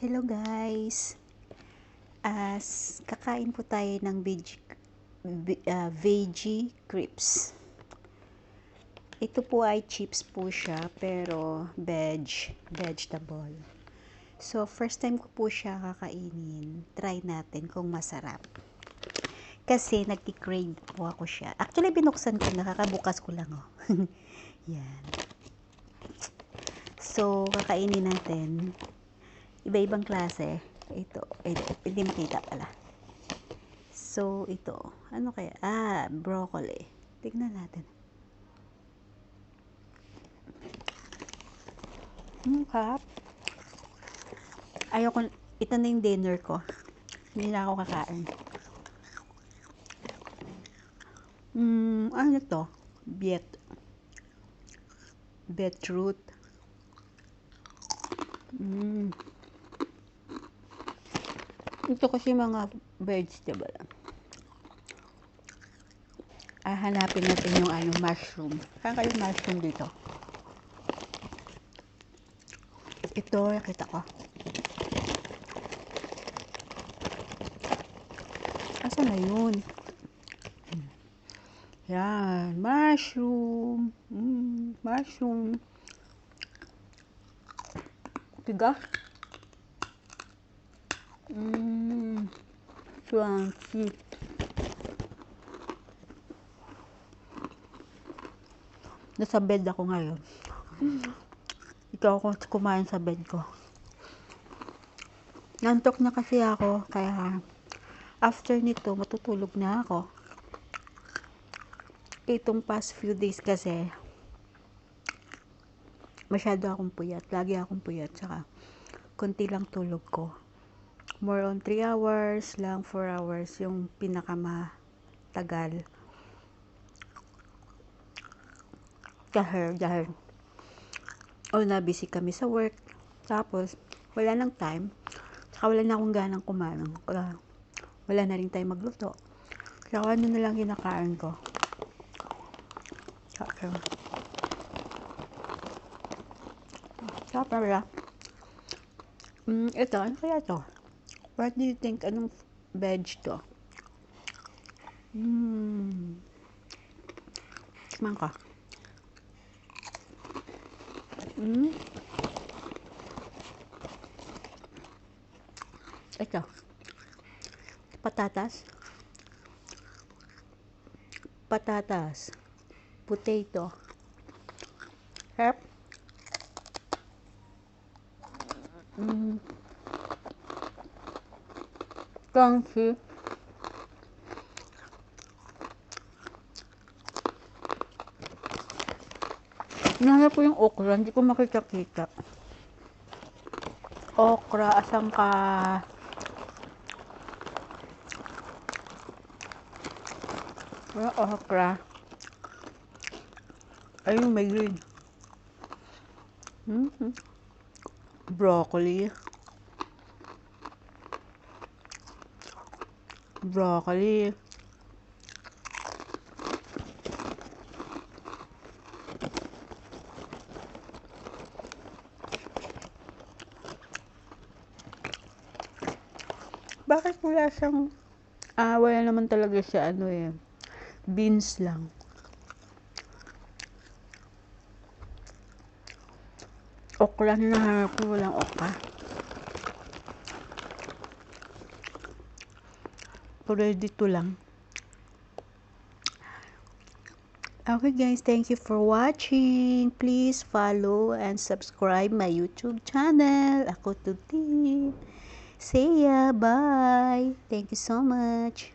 Hello guys! Kakain po tayo ng veggie crisps. Ito po ay chips po siya, pero vegetable. So, first time ko po siya kakainin. Try natin kung masarap. Kasi nagki-crave po ako siya. Actually, binuksan ko na, kakabukas ko lang oh. Yan. So, kakainin natin. Iba-ibang klase. Ito, hindi makita pala. So, ito. Ano kaya? Broccoli. Tignan natin. Kap. Ayoko, ito na yung dinner ko. Hindi na ako kakain. Ano to? Beetroot. Ito kasi mga vegetable. Hanapin natin yung mushroom. Saan kayo mushroom dito? Ito, nakita ko. Asan na yun? Yan, mushroom. Mushroom. Tiga. Crunchy. Nasa bed ako ngayon. Ikaw ako kumain sa bed ko. Nantok na kasi ako, kaya after nito matutulog na ako. Itong past few days kasi masyado akong puyat. Lagi akong puyat. Saka konti lang tulog ko. More on 3 hours lang, 4 hours yung pinakamatagal. Dahil busy kami sa work. Tapos wala nang time. Saka wala na akong ganang kumain. Wala na rin time magluto. Kaya ano na lang kinakain ko. Saka pala. Ito, ano kaya to? What do you think? Anong veg to? Tikman ko. Ito. Patatas. Potato. Herb. Crunchy. Hinahanap po yung okra, hindi ko makita-kita. Okra, asan ka? Okra. Ayun, may green. Broccoli. Bakit wala siyang wala naman talaga siya beans lang. Okra na nahanap ko, walang okra. Pwede dito lang. Okay guys, thank you for watching. Please follow and subscribe my YouTube channel. Ako Tutin. See ya. Bye. Thank you so much.